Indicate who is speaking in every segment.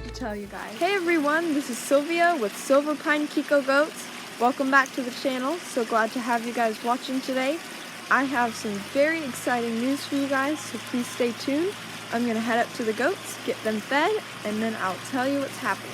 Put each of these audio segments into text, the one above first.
Speaker 1: to tell you guys. Hey everyone, this is Sylvia with Pine Kiko Goats. Welcome back to the channel. So glad to have you guys watching today. I have some very exciting news for you guys, so please stay tuned. I'm going to head up to the goats, get them fed, and then I'll tell you what's happening.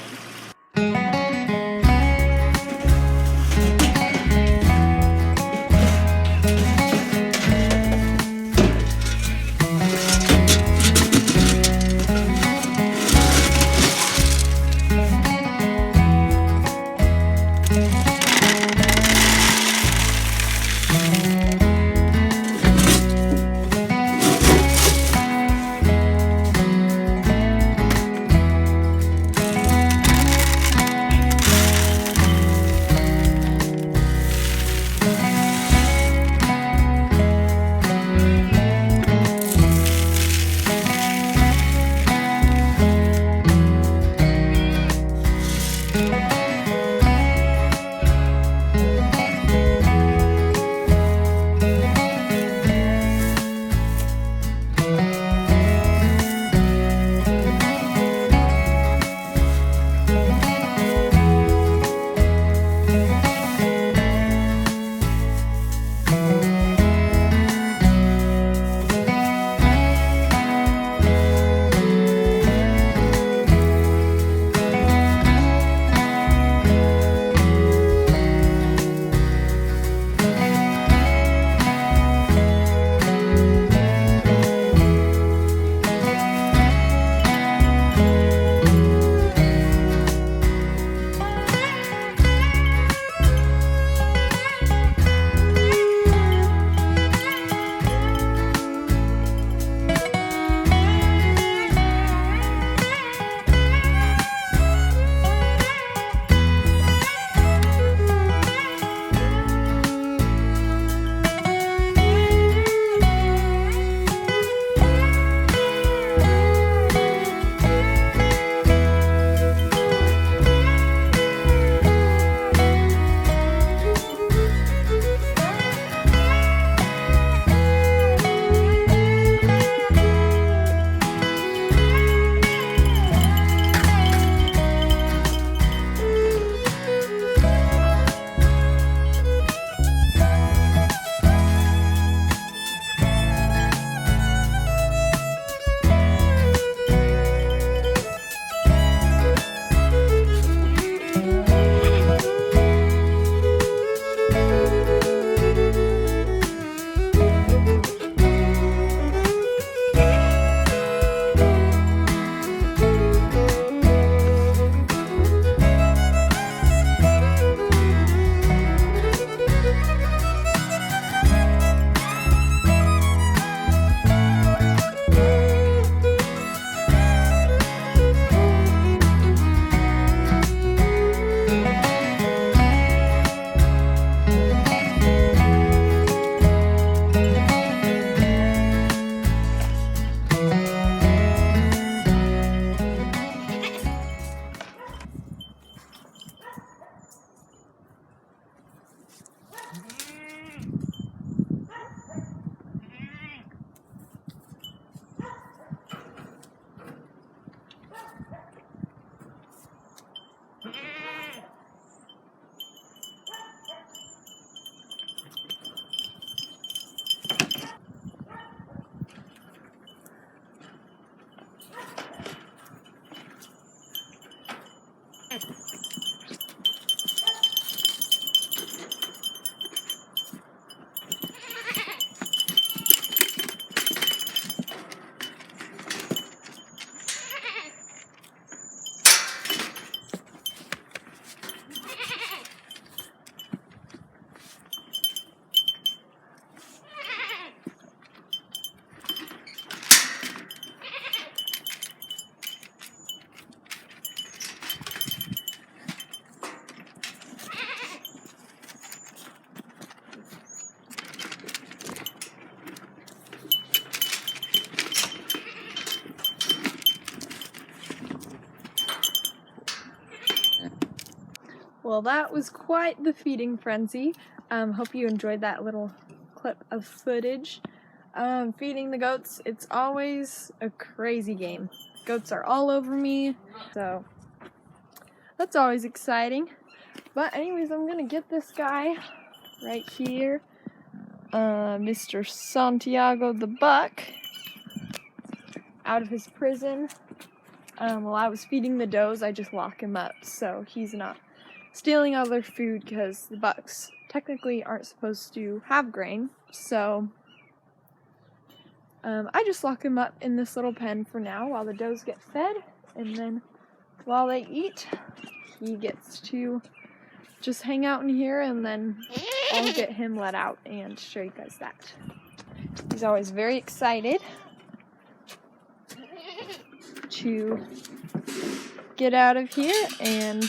Speaker 1: Well, that was quite the feeding frenzy. Hope you enjoyed that little clip of footage. Feeding the goats, it's always a crazy game. Goats are all over me, so that's always exciting. But anyways, I'm gonna get this guy right here, Mr. Santiago the Buck, out of his prison. While I was feeding the does, I just lock him up so he's not stealing all their food, because the bucks technically aren't supposed to have grain. So I just lock him up in this little pen for now while the does get fed, and then while they eat, he gets to just hang out in here, and then I'll get him let out and show you guys that. He's always very excited to get out of here and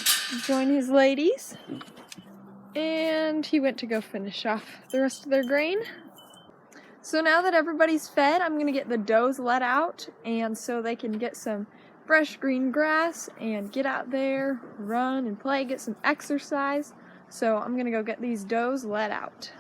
Speaker 1: join his ladies. And he went to go finish off the rest of their grain. So now that everybody's fed, I'm gonna get the does let out, and so they can get some fresh green grass and get out there, run and play, get some exercise. So I'm gonna go get these does let out.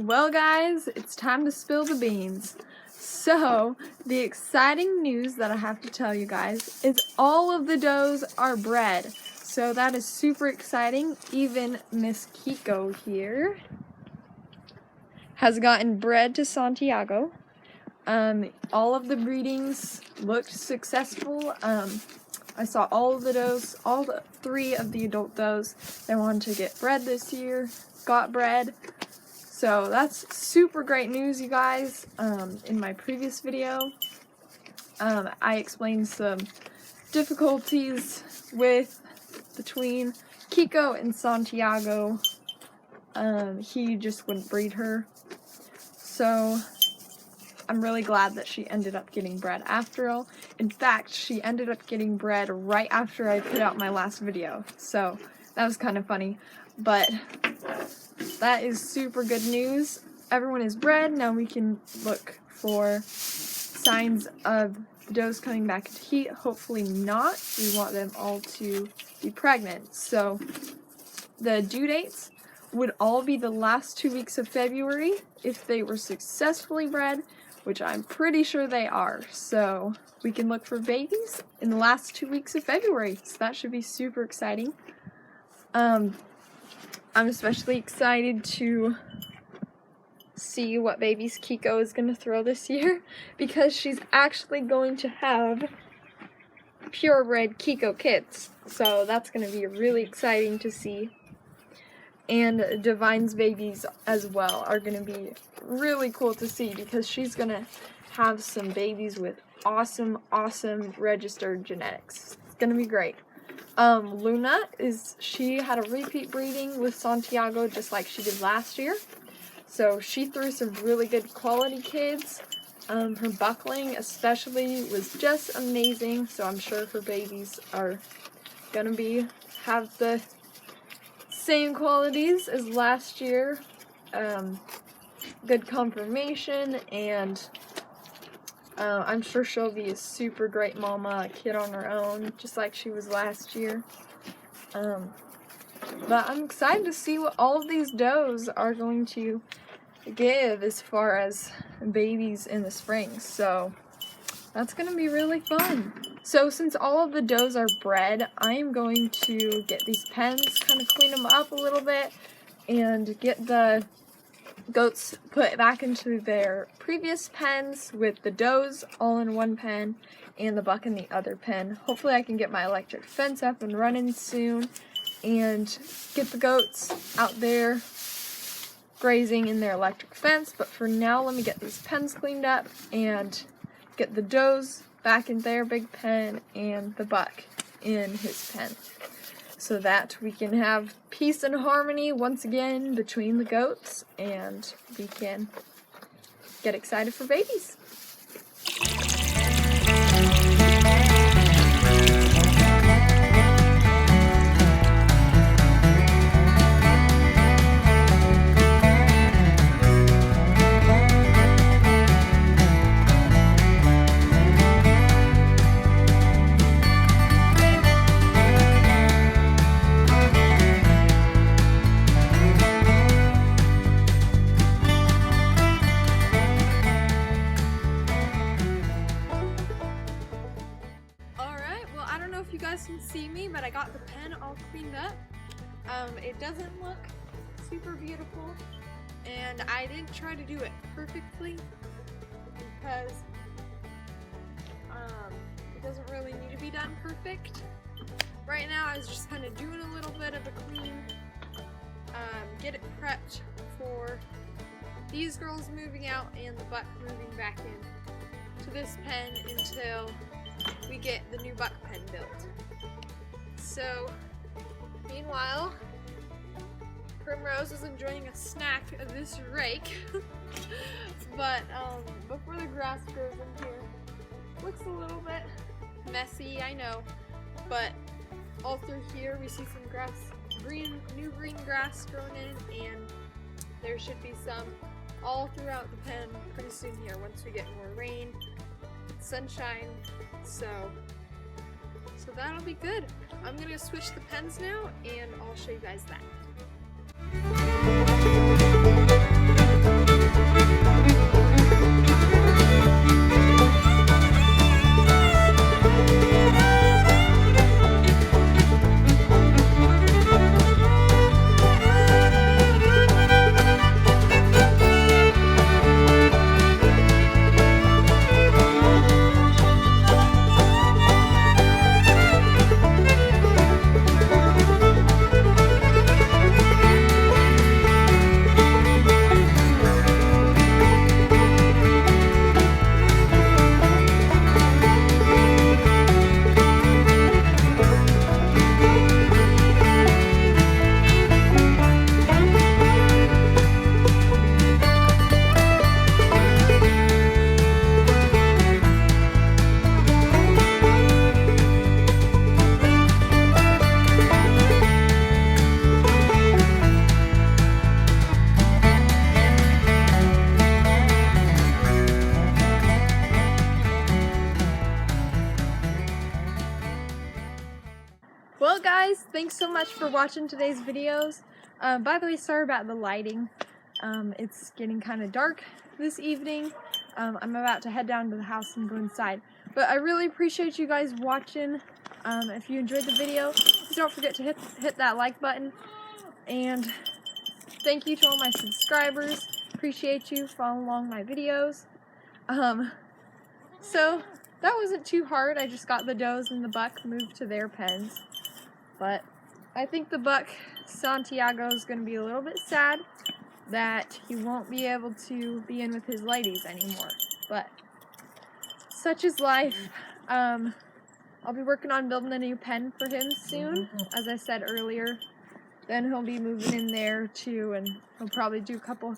Speaker 1: Well guys, it's time to spill the beans. So, the exciting news that I have to tell you guys is all of the does are bred. So that is super exciting. Even Miss Kiko here has gotten bred to Santiago. All of the breedings looked successful. I saw all of the does, all 3 of the adult does that wanted to get bred this year, got bred. So that's super great news, you guys. In my previous video, I explained some difficulties between Kiko and Santiago. He just wouldn't breed her. So I'm really glad that she ended up getting bred after all. In fact, she ended up getting bred right after I put out my last video. So that was kind of funny. But that is super good news. Everyone is bred. Now we can look for signs of the does coming back into heat. Hopefully not. We want them all to be pregnant. So the due dates would all be the last 2 weeks of February if they were successfully bred, which I'm pretty sure they are. So we can look for babies in the last 2 weeks of February. So that should be super exciting. I'm especially excited to see what babies Kiko is going to throw this year, because she's actually going to have purebred Kiko kids. So that's going to be really exciting to see. And Divine's babies as well are going to be really cool to see, because she's going to have some babies with awesome registered genetics. It's going to be great. Luna, she had a repeat breeding with Santiago just like she did last year. So she threw some really good quality kids. Her buckling especially was just amazing. So I'm sure her babies are going to have the same qualities as last year. Good conformation, and I'm sure she'll be a super great mama, a kid on her own, just like she was last year. But I'm excited to see what all of these does are going to give as far as babies in the spring. So that's going to be really fun. So since all of the does are bred, I am going to get these pens, kind of clean them up a little bit, and get the goats put back into their previous pens with the does all in one pen and the buck in the other pen. Hopefully I can get my electric fence up and running soon and get the goats out there grazing in their electric fence. But for now, let me get these pens cleaned up and get the does back in their big pen and the buck in his pen, so that we can have peace and harmony once again between the goats and we can get excited for babies. You guys can see me, but I got the pen all cleaned up. It doesn't look super beautiful, and I didn't try to do it perfectly because it doesn't really need to be done perfect. Right now I was just kind of doing a little bit of a clean, get it prepped for these girls moving out and the buck moving back in to this pen until we get the new buck pen built. So, meanwhile, Primrose is enjoying a snack of this rake. But before the grass grows in here, looks a little bit messy, I know, but all through here we see some grass, new green grass growing in, and there should be some all throughout the pen pretty soon here once we get more rain, sunshine. So that'll be good. I'm gonna switch the pens now and I'll show you guys that. Well guys, thanks so much for watching today's videos. By the way, sorry about the lighting. It's getting kind of dark this evening. I'm about to head down to the house and go inside. But I really appreciate you guys watching. If you enjoyed the video, please don't forget to hit that like button. And thank you to all my subscribers. appreciate you following along my videos. So that wasn't too hard. I just got the does and the buck moved to their pens. But I think the buck, Santiago, is going to be a little bit sad that he won't be able to be in with his ladies anymore. But such is life. I'll be working on building a new pen for him soon, as I said earlier. Then he'll be moving in there too, and he'll probably do a couple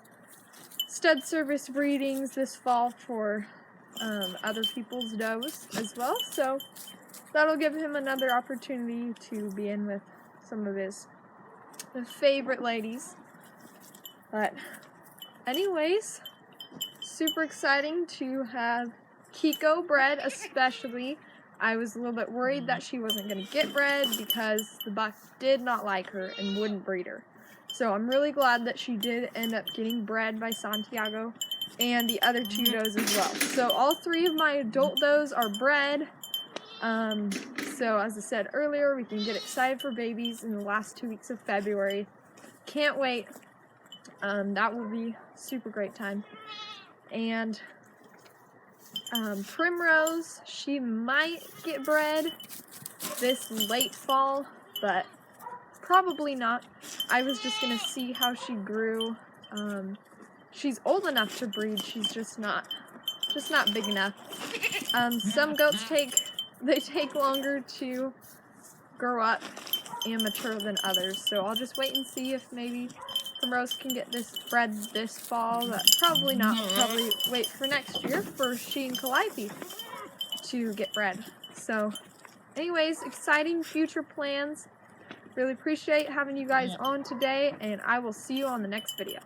Speaker 1: stud service breedings this fall for other people's does as well. So that'll give him another opportunity to be in with some of his favorite ladies. But anyways, super exciting to have Kiko bred, especially. I was a little bit worried that she wasn't going to get bred because the buck did not like her and wouldn't breed her. So I'm really glad that she did end up getting bred by Santiago and the other two does as well. So all three of my adult does are bred. So as I said earlier, we can get excited for babies in the last 2 weeks of February. Can't wait. That will be a super great time. And Primrose, she might get bred this late fall, but probably not. I was just gonna see how she grew. She's old enough to breed, she's just not big enough. Some goats take longer to grow up and mature than others, so I'll just wait and see if maybe Primrose can get this bred this fall, but probably not. Probably wait for next year for she and Calliope to get bred. So anyways, exciting future plans. Really appreciate having you guys on today, and I will see you on the next video.